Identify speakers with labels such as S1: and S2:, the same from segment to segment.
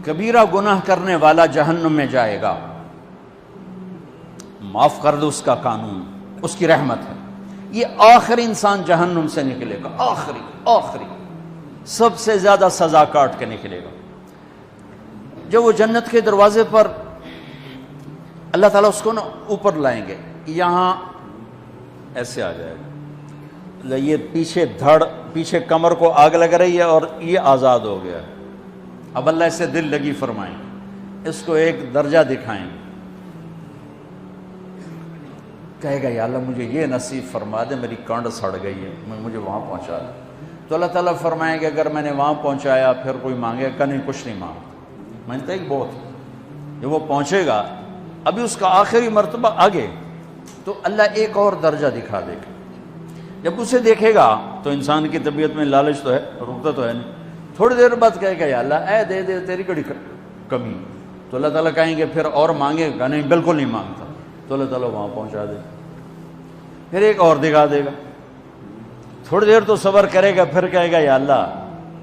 S1: کبیرہ گناہ کرنے والا جہنم میں جائے گا، معاف کر دو اس کا قانون، اس کی رحمت ہے، یہ آخری انسان جہنم سے نکلے گا، آخری سب سے زیادہ سزا کاٹ کے نکلے گا۔ جب وہ جنت کے دروازے پر اللہ تعالیٰ اس کو نا اوپر لائیں گے، یہاں ایسے آ جائے گا، یہ پیچھے کمر کو آگ لگ رہی ہے اور یہ آزاد ہو گیا ہے۔ اب اللہ اسے دل لگی فرمائیں، اس کو ایک درجہ دکھائیں، کہے گا یا اللہ مجھے یہ نصیب فرما دے، میری کانڈ سڑ گئی ہے، مجھے وہاں پہنچا دے۔ تو اللہ تعالیٰ فرمائیں گے اگر میں نے وہاں پہنچایا پھر کوئی مانگے کہ نہیں، کچھ نہیں مانگتا، مانگتا ایک بہت، جب وہ پہنچے گا ابھی اس کا آخری مرتبہ آگے، تو اللہ ایک اور درجہ دکھا دے گا۔ جب اسے دیکھے گا تو انسان کی طبیعت میں لالچ تو ہے، رکتا تو ہے نہیں، تھوڑی دیر بعد کہے گا یا اللہ اے دے دے، تیری کڑی کمی، تو اللہ تعالیٰ کہیں گے پھر اور مانگے گا، نہیں بالکل نہیں مانگتا، تو اللہ تعالیٰ وہاں پہنچا دے، پھر ایک اور دکھا دے گا، تھوڑی دیر تو صبر کرے گا، پھر کہے گا یا اللہ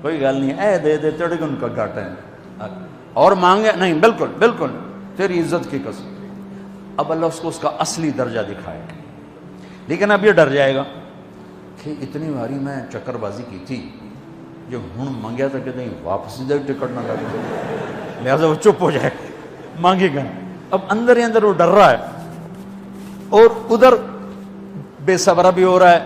S1: کوئی گل نہیں، اے دے دے، تیرے کو ان کا گھاٹا ہے، اور مانگے نہیں بالکل تیری عزت کی قسم۔ اب اللہ اس کو اس کا اصلی درجہ دکھائے گا، لیکن اب یہ ڈر جائے گا کہ اتنی باری میں چکر بازی کی تھی، جو ہوں مانگیا تھا کہ نہیں واپس دے ٹکٹ نہ لگے، لہٰذا وہ چپ ہو جائے، مانگے گا۔ اب اندر ہی اندر وہ ڈر رہا ہے، اور ادھر بے صبرا بھی ہو رہا ہے،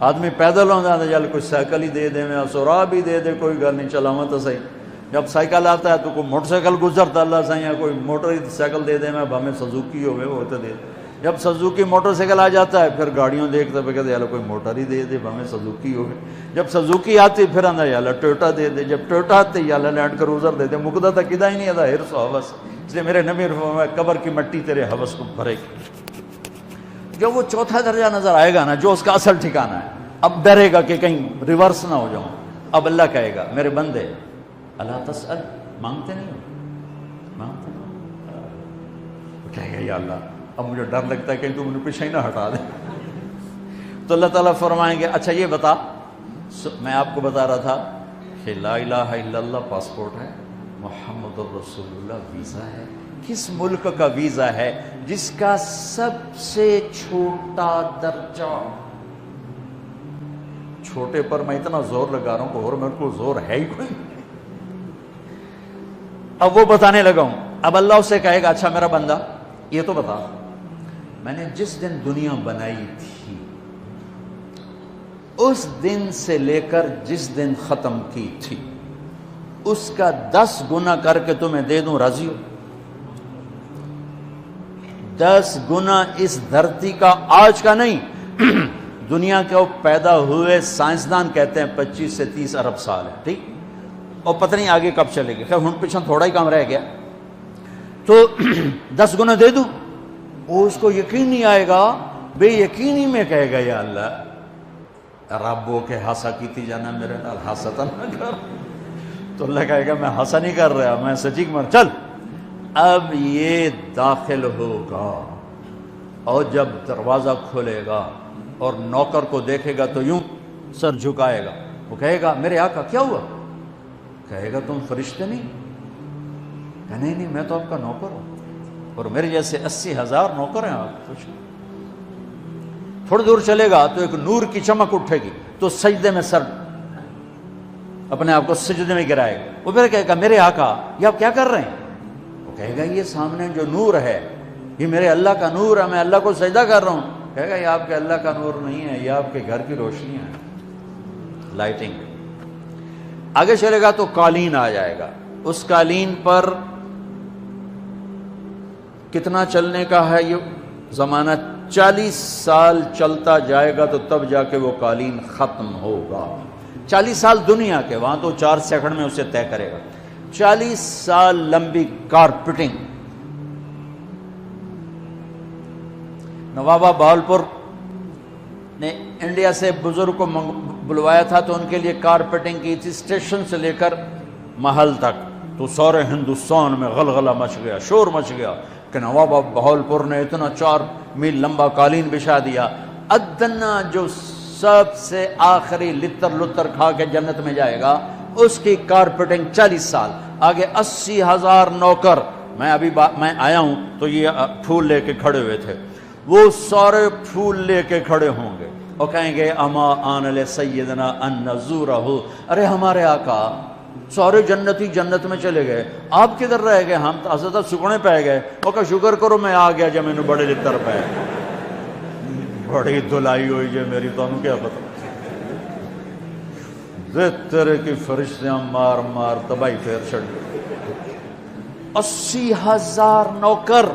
S1: آدمی پیدل ہو جاتا ہے، چل کوئی سائیکل ہی دے دے، میں سورا بھی دے دے، کوئی گل نہیں، چلاواں تو صحیح۔ جب سائیکل آتا ہے تو کوئی موٹر سائیکل گزرتا اللہ صحیح ہے، کوئی موٹر سائیکل دے دے، میں بھامے سزوکی ہوئے وہ تو دے دے۔ جب سزوکی موٹر سائیکل آ جاتا ہے پھر گاڑیوں دیکھتا پہ کہتے ہیں کوئی موٹر ہی دے دے، بھامے سزوکی ہو گئے۔ جب سزوکی آتی پھر آتا یا اللہ ٹویوٹا دے دے، جب ٹویوٹا آتے یا اللہ لینڈ کروزر دے دے، مکدا تک کدا ہی نہیں آتا، ہرس و حوث۔ اس لیے میرے نبی فرمایا قبر کی مٹی تیرے حوث کو بھرے گی۔ جب وہ چوتھا درجہ نظر آئے گا نا، جو اس کا اصل ٹھکانہ ہے، اب ڈرے گا کہ کہیں ریورس نہ ہو جاؤں۔ اب اللہ کہے گا میرے بندے اللہ تسأل، مانگتے نہیں ہو، مانگتے نہیں، کہے گا یا اللہ اب مجھے ڈر لگتا ہے کہ تم نے پیچھے ہی نہ ہٹا دے۔ تو اللہ تعالیٰ فرمائیں گے اچھا یہ بتا، میں آپ کو بتا رہا تھا کہ لا الہ الا اللہ پاسپورٹ ہے، محمد الرسول اللہ ویزا ہے۔ کس ملک کا ویزا ہے؟ جس کا سب سے چھوٹا درجہ، چھوٹے پر میں اتنا زور لگا رہا ہوں کہ اور میرے کو زور ہے ہی کوئی۔ اب وہ بتانے لگا ہوں، اب اللہ اسے کہے گا اچھا میرا بندہ یہ تو بتا، میں نے جس دن دنیا بنائی تھی اس دن سے لے کر جس دن ختم کی تھی اس کا 10 گنا کر کے تمہیں دے دوں، راضی ہو؟ 10 گنا اس دھرتی کا، آج کا نہیں، دنیا کے وہ پیدا ہوئے سائنسدان کہتے ہیں 25 سے 30 ارب سال ہے، ٹھیک، اور پتہ نہیں آگے کب چلے گی، خیر ہن پیچھے تھوڑا ہی کام رہ گیا، تو 10 گنا دے دوں۔ وہ اس کو یقین نہیں آئے گا، بے یقینی میں کہے گا یا اللہ ربو کے ہاسا کیتی جانا، میرے نال ہاسا تو نہ کر۔ تو اللہ کہے گا میں ہاسا نہیں کر رہا، میں سچی مر، چل۔ اب یہ داخل ہوگا اور جب دروازہ کھولے گا اور نوکر کو دیکھے گا تو یوں سر جھکائے گا، وہ کہے گا میرے آقا کیا ہوا؟ کہے گا تم فرشتے نہیں؟ کہ نہیں میں تو آپ کا نوکر ہوں، اور میرے جیسے 80,000 نوکر ہیں آپ۔ تھوڑی دور چلے گا تو ایک نور کی چمک اٹھے گی تو سجدے میں سر، اپنے آپ کو سجدے میں گرائے گا، وہ پھر کہے گا میرے آقا یہ آپ کیا کر رہے ہیں؟ وہ کہے گا یہ سامنے جو نور ہے یہ میرے اللہ کا نور ہے، میں اللہ کو سجدہ کر رہا ہوں۔ کہے گا یہ آپ کے اللہ کا نور نہیں ہے، یہ آپ کے گھر کی روشنی ہے، لائٹنگ۔ آگے چلے گا تو قالین آ جائے گا، اس قالین پر کتنا چلنے کا ہے یہ زمانہ؟ 40 سال چلتا جائے گا تو تب جا کے وہ قالین ختم ہوگا۔ 40 سال دنیا کے، وہاں تو 4 سیکنڈ میں اسے طے کرے گا۔ 40 سال لمبی کارپیٹنگ۔ نوابہ بہاولپور نے انڈیا سے بزرگ کو بلوایا تھا تو ان کے لیے کارپیٹنگ کی تھی، اسٹیشن سے لے کر محل تک، تو سارے ہندوستان میں غلغلہ مچ گیا، شور مچ گیا کہ نوابہ بہاولپور نے اتنا 4 میل لمبا قالین بچھا دیا۔ ادنا جو سب سے آخری لتر کھا کے جنت میں جائے گا اس کی کارپیٹنگ 40 سال۔ آگے 80,000 نوکر، میں ابھی میں آیا ہوں تو یہ پھول لے کے کھڑے ہوئے تھے، وہ سارے پھول لے کے کھڑے ہوں گے اور کہیں گے اما آن لسیدنا ان نزورہ، ارے ہمارے آقا سارے جنتی جنت میں چلے گئے، آپ کدھر رہ گئے؟ ہم تو حضرت سکنے پہ گئے۔ وہ کہا شکر کرو میں آ گیا جب میں نے بڑے لتر پہ بڑی دلائی ہوئی جے میری، تو انہوں کیا پتا تیرے کی فرشتیاں مار مار تباہی پھیر چھڑ گئے۔ 80,000 نوکر،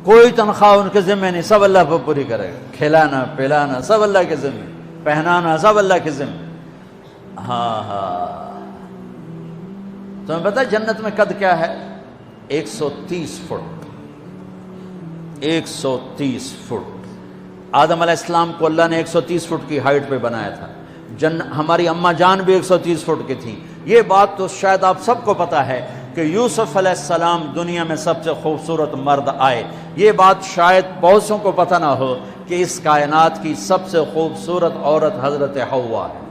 S1: کوئی تنخواہ ان کے ذمہ نہیں، سب اللہ پر پوری کرے گا، کھلانا پلانا سب اللہ کے ذمہ، پہنانا سب اللہ کے ذمہ۔ ہاں تمہیں پتہ ہے جنت میں قد کیا ہے؟ 130 فٹ، 130 فٹ۔ آدم علیہ السلام کو اللہ نے 130 فٹ کی ہائٹ پہ بنایا تھا، ہماری اماں جان بھی 130 فٹ کی تھی۔ یہ بات تو شاید آپ سب کو پتا ہے کہ یوسف علیہ السلام دنیا میں سب سے خوبصورت مرد آئے، یہ بات شاید بہت سوں کو پتہ نہ ہو کہ اس کائنات کی سب سے خوبصورت عورت حضرت حوا ہے۔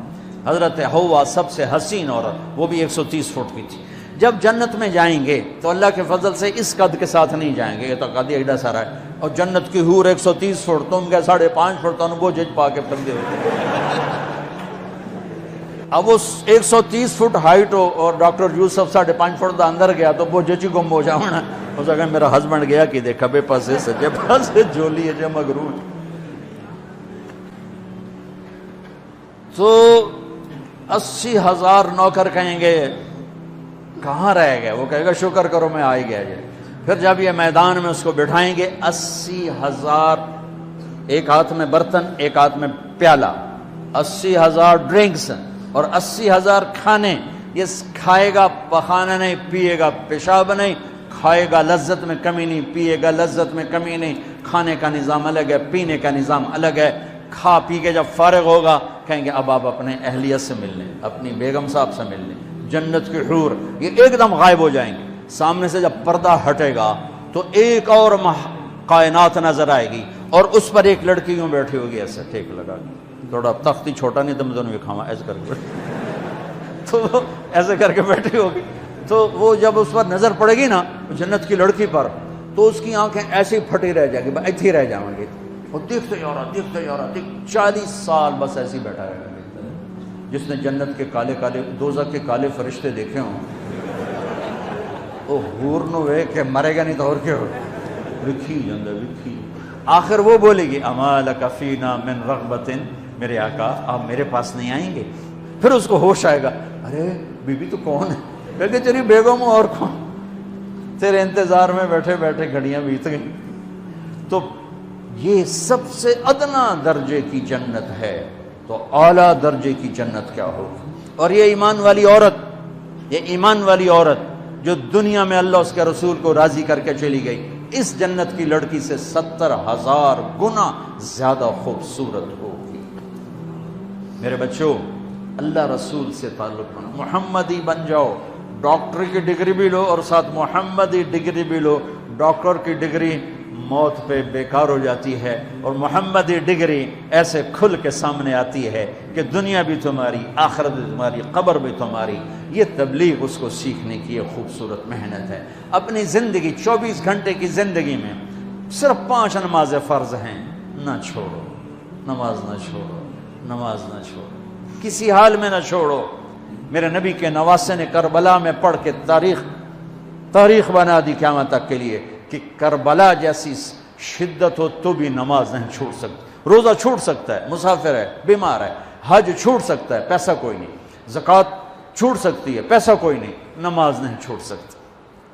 S1: حضرت حوا سب سے حسین عورت، وہ بھی 130 فٹ کی تھی۔ جب جنت میں جائیں گے تو اللہ کے فضل سے اس قد کے ساتھ نہیں جائیں گے، یہ تو قد ایڈا سارا ہے، اور جنت کی حور 130 فٹ، تم گئے 5.5 فٹ، تو وہ جج پا کے پردے ہوتے۔ اب وہ 130 فٹ ہائٹ ہو اور ڈاکٹر یوسف 5.5 فٹ دا اندر گیا تو وہ جچی گم ہو جاؤنا، ہو سکتا ہے میرا ہسبینڈ گیا کہ دیکھا بے پاسے سجے پاسے جولی ہے جو مغرور۔ تو 80,000 نوکر کہیں گے کہاں رہ گئے؟ وہ کہے گا شکر کرو میں آ ہی گیا۔ پھر جب یہ میدان میں اس کو بٹھائیں گے، 80,000، ایک ہاتھ میں برتن ایک ہاتھ میں پیالہ، 80,000 ڈرنکس اور 80,000 کھانے۔ یہ کھائے گا پخانا نہیں، پیے گا پیشاب نہیں، کھائے گا لذت میں کمی نہیں، پیے گا لذت میں کمی نہیں۔ کھانے کا نظام الگ ہے، پینے کا نظام الگ ہے۔ کھا پی کے جب فارغ ہوگا کہیں گے اب آپ اپنے اہلیت سے مل لیں، اپنی بیگم صاحب سے مل لیں۔ جنت کی حور یہ ایک دم غائب ہو جائیں گے، سامنے سے جب پردہ ہٹے گا تو ایک اور کائنات نظر آئے گی، اور اس پر ایک لڑکی یوں بیٹھی ہوگی ایسے ٹھیک لگا کے، تھوڑا تختی چھوٹا نہیں تم دونوں بھی کھاوا ایسے کر کے تو وہ ایسے کر کے بیٹھی ہوگی، تو وہ جب اس پر نظر پڑے گی نا جنت کی لڑکی پر، تو اس کی آنکھیں ایسی پھٹی رہ جائیں گی، ایتھے ہی رہ جائیں گے، وہ دیکھتے جا رہا 40 سال بس ایسے ہی بیٹھا رہے گا۔ جس نے جنت کے کالے کالے دوزخ کے کالے فرشتے دیکھے ہوں وہ حور نو وے کہ مرے گا نہیں تو اور کیا ہو لکھی جاندہ لکھی۔ آخر وہ بولے گی اما لک فینا من رغبت، میرے آقا آپ میرے پاس نہیں آئیں گے؟ پھر اس کو ہوش آئے گا، ارے بی بی تو کون ہے؟ کہتے تیری بیگم اور کون، تیرے انتظار میں بیٹھے بیٹھے گھڑیاں بیت گئیں۔ تو یہ سب سے ادنا درجے کی جنت ہے، تو اعلیٰ درجے کی جنت کیا ہوگی؟ اور یہ ایمان والی عورت، یہ ایمان والی عورت جو دنیا میں اللہ اس کے رسول کو راضی کر کے چلی گئی، اس جنت کی لڑکی سے 70,000 گنا زیادہ خوبصورت ہوگی۔ میرے بچوں، اللہ رسول سے تعلق بنا، محمدی بن جاؤ، ڈاکٹر کی ڈگری بھی لو اور ساتھ محمدی ڈگری بھی لو۔ ڈاکٹر کی ڈگری موت پہ بیکار ہو جاتی ہے، اور محمدی ڈگری ایسے کھل کے سامنے آتی ہے کہ دنیا بھی تمہاری، آخرت بھی تمہاری، قبر بھی تمہاری۔ یہ تبلیغ اس کو سیکھنے کی ایک خوبصورت محنت ہے۔ اپنی زندگی 24 گھنٹے کی زندگی میں صرف 5 نمازیں فرض ہیں، نہ چھوڑو، نماز نہ چھوڑو، نماز نہ چھوڑو، کسی حال میں نہ چھوڑو۔ میرے نبی کے نواسے نے کربلا میں پڑھ کے تاریخ بنا دی قیامت تک کے لیے کہ کربلا جیسی شدت ہو تو بھی نماز نہیں چھوٹ سکتی۔ روزہ چھوٹ سکتا ہے، مسافر ہے، بیمار ہے، حج چھوٹ سکتا ہے، پیسہ کوئی نہیں، زکوٰۃ چھوٹ سکتی ہے، پیسہ کوئی نہیں، نماز نہیں چھوٹ سکتی۔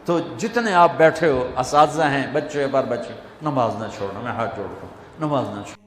S1: تو جتنے آپ بیٹھے ہو، اساتذہ ہیں، بچے بار بچے، نماز نہ چھوڑنا، میں ہاتھ جوڑتا ہوں، نماز نہ چھوڑنا۔